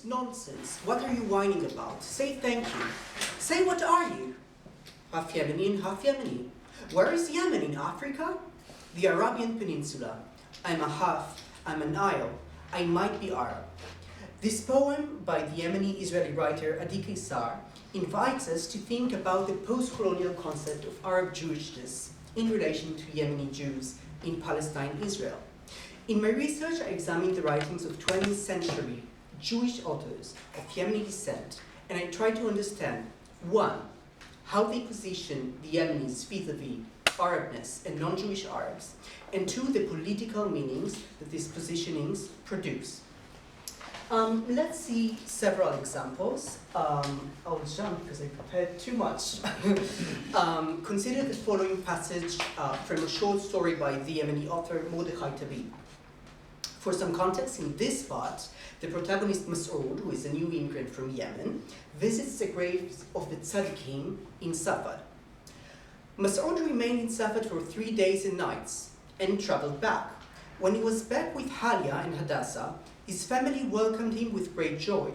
nonsense. What are you whining about? Say thank you. Say, what are you? Half Yemeni and half Yemeni. Where is Yemen in Africa? The Arabian Peninsula. I'm an isle. I might be Arab. This poem by the Yemeni Israeli writer Adi Kaysar invites us to think about the post-colonial concept of Arab Jewishness in relation to Yemeni Jews in Palestine, Israel. In my research, I examined the writings of 20th century Jewish authors of Yemeni descent, and I tried to understand, one, how they position the Yemenis vis-a-vis Arabness and non-Jewish Arabs, and two, the political meanings that these positionings produce. Let's see several examples. I'll jump because I prepared too much. Consider the following passage from a short story by the Yemeni author Mordechai Tabib. For some context, in this part, the protagonist Masoud, who is a new immigrant from Yemen, visits the graves of the tzaddikim in Safad. Masoud remained in Safad for 3 days and nights and traveled back. When he was back with Halia and Hadassah, his family welcomed him with great joy.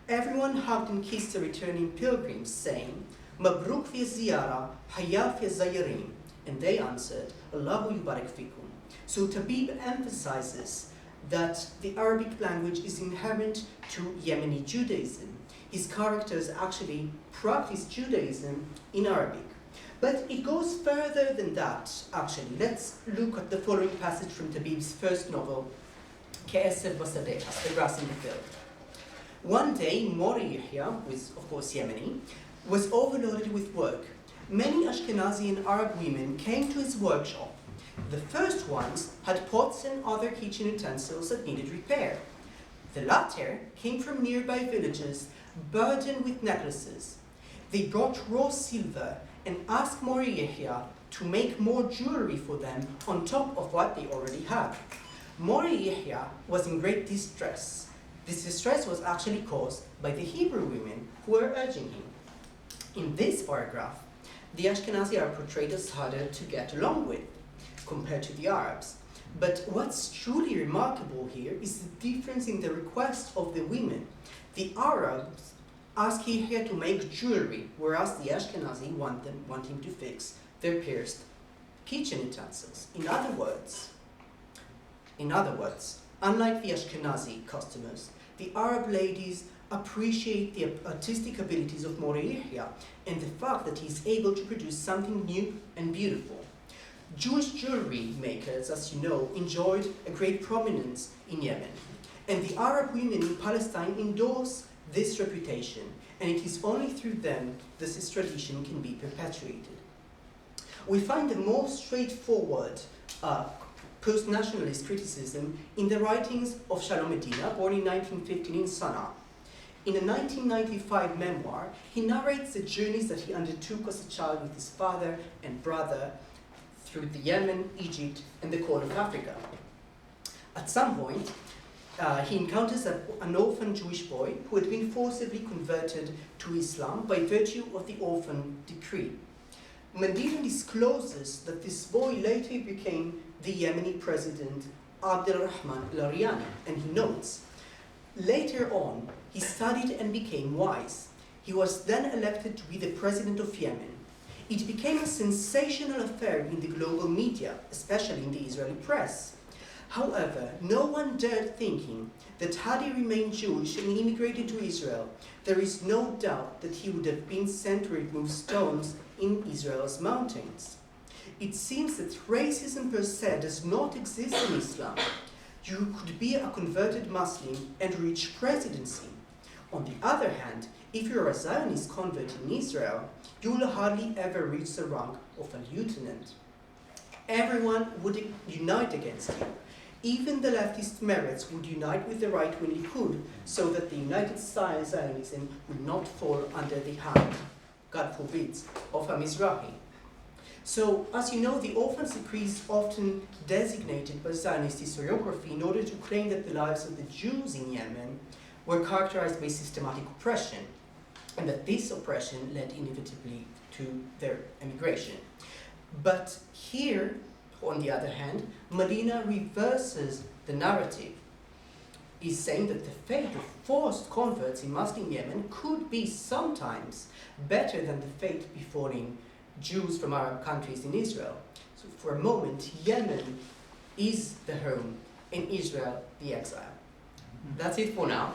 Everyone hugged and kissed the returning pilgrims, saying, Mabruk fi ziyara, hayya fi zayirin. And they answered, Allahu yubarak fikum. So Tabib emphasizes that the Arabic language is inherent to Yemeni Judaism. His characters actually practice Judaism in Arabic. But it goes further than that, actually. Let's look at the following passage from Tabib's first novel, Ke'eser Basadeh, The Grass in the Field. One day, Mori Yahya, who is of course Yemeni, was overloaded with work. Many Ashkenazi and Arab women came to his workshop. The first ones had pots and other kitchen utensils that needed repair. The latter came from nearby villages, burdened with necklaces. They brought raw silver and asked Mori Yahya to make more jewelry for them on top of what they already had. Mori Yahya was in great distress. This distress was actually caused by the Hebrew women who were urging him. In this paragraph, the Ashkenazi are portrayed as harder to get along with compared to the Arabs. But what's truly remarkable here is the difference in the request of the women. The Arabs ask Yahya to make jewelry, whereas the Ashkenazi want him to fix their pierced kitchen utensils. In other words, unlike the Ashkenazi customers, the Arab ladies appreciate the artistic abilities of Mori Yahya and the fact that he is able to produce something new and beautiful. Jewish jewelry makers, as you know, enjoyed a great prominence in Yemen, and the Arab women in Palestine endorse this reputation, and it is only through them that this tradition can be perpetuated. We find the more straightforward post-nationalist criticism in the writings of Shalom Medina, born in 1915 in Sana'a. In a 1995 memoir, he narrates the journeys that he undertook as a child with his father and brother through the Yemen, Egypt, and the Corn of Africa. At some point, he encounters an orphan Jewish boy who had been forcibly converted to Islam by virtue of the orphan decree. Medina discloses that this boy later became the Yemeni president Abdel Rahman al-Ariani, and he notes, later on, he studied and became wise. He was then elected to be the president of Yemen. It became a sensational affair in the global media, especially in the Israeli press. However, no one dared thinking that had he remained Jewish and immigrated to Israel, there is no doubt that he would have been sent to remove stones in Israel's mountains. It seems that racism per se does not exist in Islam. You could be a converted Muslim and reach presidency. On the other hand, if you're a Zionist convert in Israel, you will hardly ever reach the rank of a lieutenant. Everyone would unite against you. Even the leftist Meretz would unite with the right when it could, so that the United Zionism would not fall under the hand, God forbid, of a Mizrahi. So, as you know, the orphan's decree is often designated by Zionist historiography in order to claim that the lives of the Jews in Yemen were characterized by systematic oppression, and that this oppression led inevitably to their emigration. But here, on the other hand, Medina reverses the narrative. is saying that the fate of forced converts in Muslim Yemen could be sometimes better than the fate befalling Jews from Arab countries in Israel. So for a moment, Yemen is the home and Israel the exile. That's it for now.